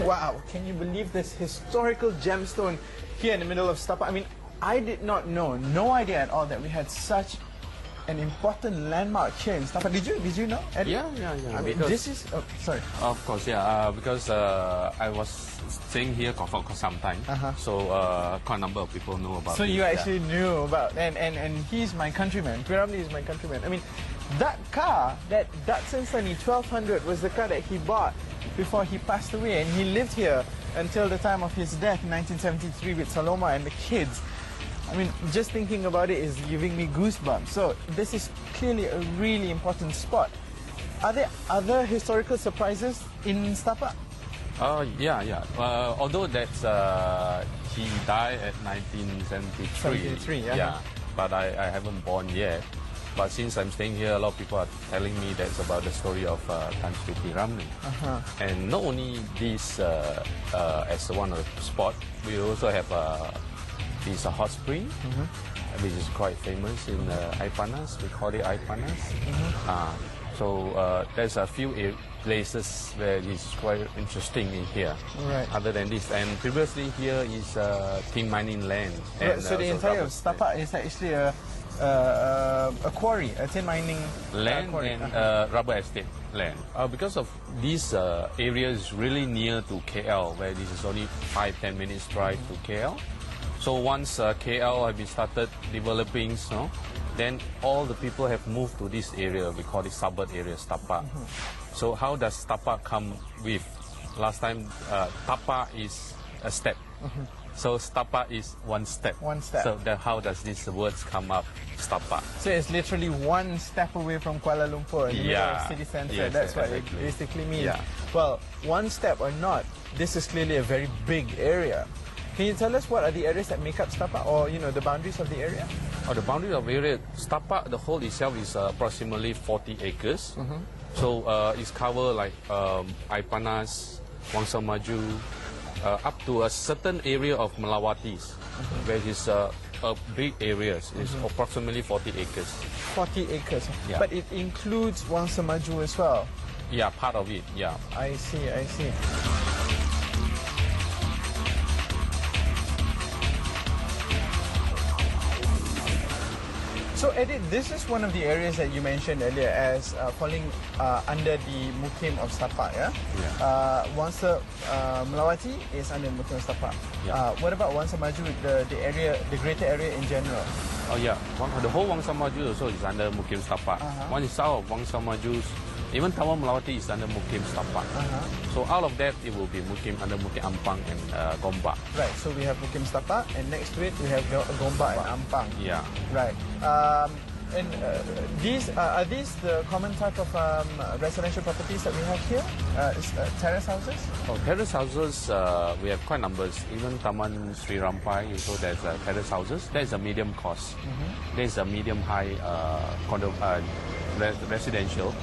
Wow, can you believe this historical gemstone here in the middle of Setapak? I mean, I did not know, no idea at all that we had such an important landmark here in Setapak. Did you know, Eddie? Yeah. I mean, this is, sorry. Of course, yeah, because I was staying here for some time, so quite a number of people know about it. So you actually knew about, and he's my countryman, Piramli is my countryman. I mean, that car, that Datsun Sunny 1200 was the car that he bought before he passed away, and he lived here until the time of his death in 1973 with Saloma and the kids. I mean, just thinking about it is giving me goosebumps. So this is clearly a really important spot. Are there other historical surprises in Setapak? Yeah. Although that's he died at 1973. Yeah. But I haven't born yet. But since I'm staying here, a lot of people are telling me that's about the story of Tan Sri Piramli. And not only this as one of the spot, we also have this hot spring, which is quite famous in Aipanas. We call it Aipanas. So there's a few places where it's quite interesting in here. Right. Other than this, and previously here is tin mining land. And, so the entire Setapak is actually a quarry, a tin mining land quarry. and rubber estate land. Because of this area is really near to KL, where this is only 5-10 minutes drive to KL. So once KL have been started developing, then all the people have moved to this area. We call it suburb area, Setapak. So how does Setapak come with? Last time, Tapa is a step. So Setapak is one step. One step. So how does these words come up, Setapak? So it's literally one step away from Kuala Lumpur in the middle of city centre. Yes, That's what exactly. it basically means. Yeah. Well, one step or not, this is clearly a very big area. Can you tell us what are the areas that make up Setapak, or the boundaries of the area? The boundary of the area, Setapak, the whole itself is approximately 40 acres. So it's covered like Aipanas, Wangsa Maju, up to a certain area of Melawatis, where it's a big areas. It's approximately 40 acres. 40 acres. Yeah. But it includes Wangsa Maju as well. Yeah, part of it. Yeah. I see. So, Edith, this is one of the areas that you mentioned earlier as falling under the Mukim of Setapak, yeah? Wangsa Melawati is under Mukim of Setapak. What about Wangsa Maju, the greater area in general? Oh yeah, the whole Wangsa Maju also is under Mukim Setapak. One is south of Wangsa Maju. Even Tawang Melawati is under Mukim Setapak. So out of that, it will be under Mukim Ampang and Gombak. Right, so we have Mukim Setapak, and next to it we have Gombak and Ampang. Yeah. Right. And are these the common type of residential properties that we have here? Terrace houses? Oh, terrace houses, we have quite numbers. Even Taman Sri Rampai, so there's terrace houses. There's a medium cost. There's a medium-high condo residential.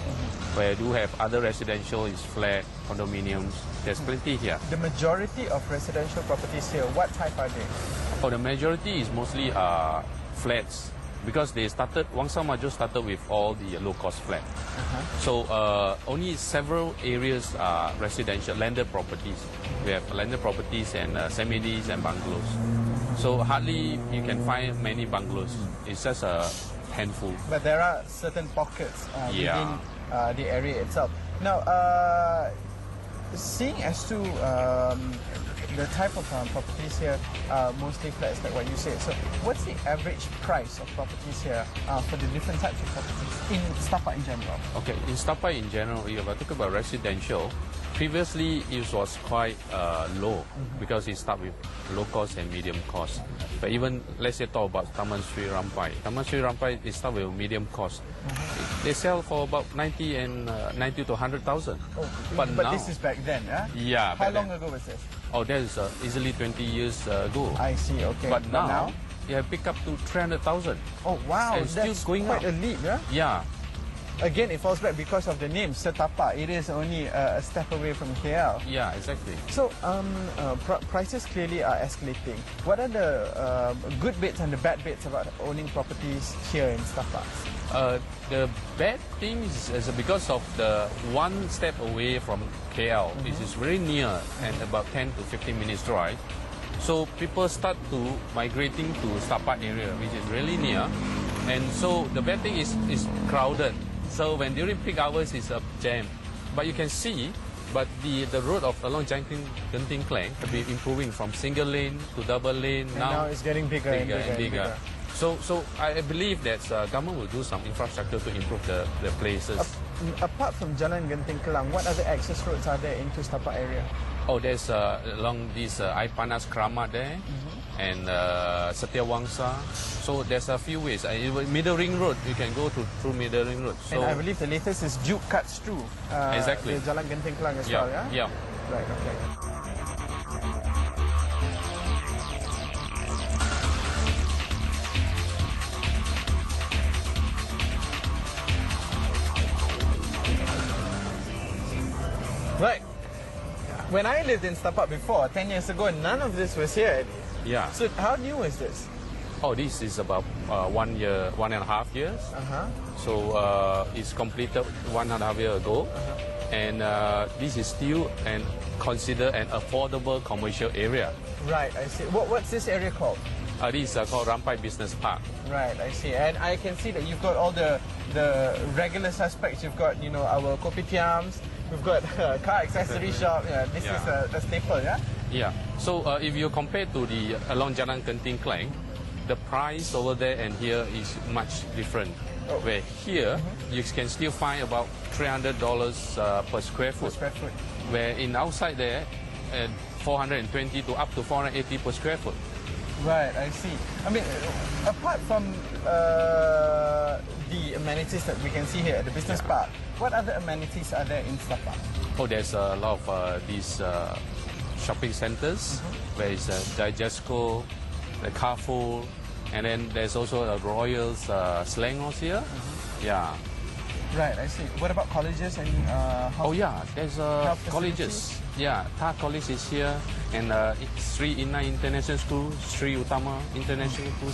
Where you do have other residential is flat, condominiums. There's plenty here. The majority of residential properties here, what type are they? Oh, the majority is mostly flats. Because Wangsa Maju started with all the low-cost flat. So only several areas are residential, landed properties. We have landed properties and semi-Ds and bungalows. So hardly you can find many bungalows. It's just a handful. But there are certain pockets within the area itself. Now, seeing as to the type of properties here are mostly flats, like what you said. So, what's the average price of properties here for the different types of properties in Setapak in general? Okay, in Setapak in general, if I talk about residential, previously it was quite low because it started with low cost and medium cost. But even let's say talk about Taman Sri Rampai. Taman Sri Rampai is start with medium cost. They sell for about 90 to 100,000. But now, this is back then, yeah? Yeah. How long ago was this? Oh, that is easily 20 years ago. I see. Okay. But now you have picked up to 300,000. Oh wow, and that's still going quite up. a leap, yeah? Yeah. Again, it falls back because of the name, Setapak. It is only a step away from KL. Yeah, exactly. So, prices clearly are escalating. What are the good bits and the bad bits about owning properties here in Setapak? The bad thing is because of the one step away from KL, which is very near and about 10 to 15 minutes drive. So people start to migrating to Setapak area, which is really near. And so the bad thing is crowded. So when during peak hours, it's a jam. But you can see, but the road along Genting Klang have been improving from single lane to double lane. And now it's getting bigger and bigger. So I believe that government will do some infrastructure to improve the places. Apart from Jalan Genting Kelang, what other access roads are there into Setapak area? Oh, there's along this Air Panas Kramat there, and Setiawangsa. So there's a few ways. Middle Ring Road, you can go through Middle Ring Road. So and I believe the latest is Duke cuts through exactly the Jalan Genting Kelang as well, yeah? Yeah. Right, okay. Right. When I lived in Setapak before, 10 years ago, none of this was here. Yeah. So how new is this? Oh, this is about 1 year, 1.5 years. So it's completed 1.5 years ago. And this is still considered an affordable commercial area. Right, I see. What's this area called? This is called Rampai Business Park. Right, I see. And I can see that you've got all the regular suspects. You've got, you know, our kopitiams. We've got a car accessory shop. Yeah, this is a staple, yeah? Yeah. So if you compare to the along Jalan Genting Klang, the price over there and here is much different. Oh. Where here, you can still find about $300 per square foot. Where in outside there, 420 to up to 480 per square foot. Right, I see. I mean, apart from the amenities that we can see here at the business park, what other amenities are there in Setapak? Oh, there's a lot of these shopping centers, where it's Digesco, the Carrefour, and then there's also a Royals Selangor here. Yeah. Right, I see. What about colleges and oh yeah, there's colleges. Yeah, TAR College is here, and Sri Inna International School, Sri Utama International School.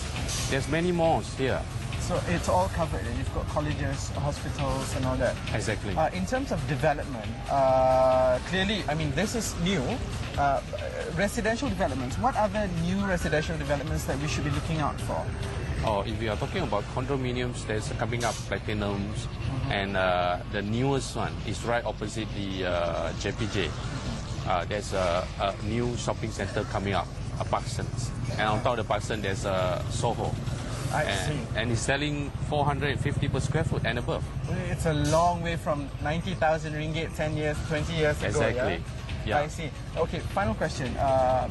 There's many more here. So it's all covered. You've got colleges, hospitals, and all that. Exactly. In terms of development, clearly, I mean, this is new. Residential developments. What other new residential developments that we should be looking out for? Oh, if we are talking about condominiums, there's coming up Platinums, and the newest one is right opposite the JPJ. There's a new shopping center coming up, a Parsons. And on top of the Parsons, there's a Soho. I see. And it's selling 450 per square foot and above. It's a long way from 90,000 ringgit 10 years, 20 years ago. Exactly. Yeah? I see. Okay, final question.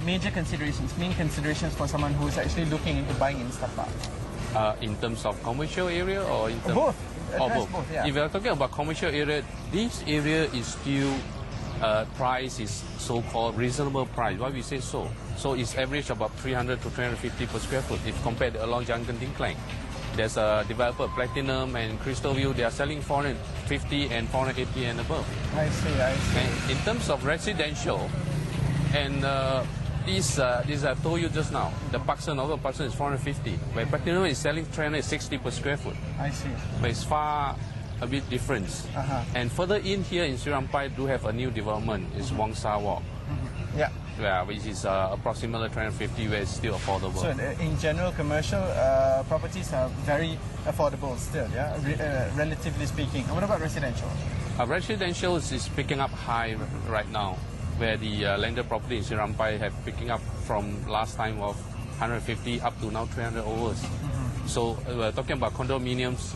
Major considerations, main considerations for someone who is actually looking into buying in Setapak? In terms of commercial area or in terms both? both. Yeah. If you are talking about commercial area, this area is still price is so-called reasonable price. Why we say so? So it's average about 300 to 350 per square foot if compared to along Jalan Genting Klang. There's a developer, Platinum and Crystal View, they are selling 450 and 480 and above. I see, I see. And in terms of residential, and these I told you just now, the Parkson is 450, where Platinum is selling 360 per square foot. I see. But it's far a bit different. And further in here in Sri Rampai do have a new development, it's Wangsa Walk. Yeah, which is approximately 350, where it's still affordable. So in general, commercial properties are very affordable still, yeah, relatively speaking. And what about residential? Residential is picking up high right now, where the landed property in Sri Rampai have picking up from last time of 150 up to now 300 overs. So we're talking about condominiums.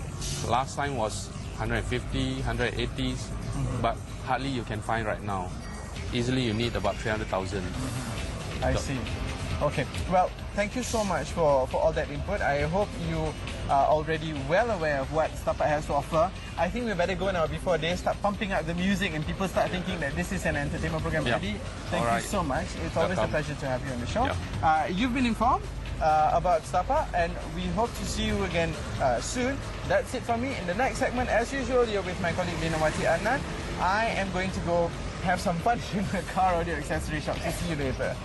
Last time was 150, 180s, but hardly you can find right now. Easily you need about 300,000. I see. Okay. Well, thank you so much for all that input. I hope you are already well aware of what Setapak has to offer. I think we better go now before they start pumping up the music and people start thinking that this is an entertainment program. Thank you so much. It's always a pleasure to have you on the show. You've been informed about Setapak, and we hope to see you again soon. That's it from me. In the next segment, as usual, you're with my colleague Linawati Adnan. I am going to go have some fun in the car audio accessory shop. So see you later.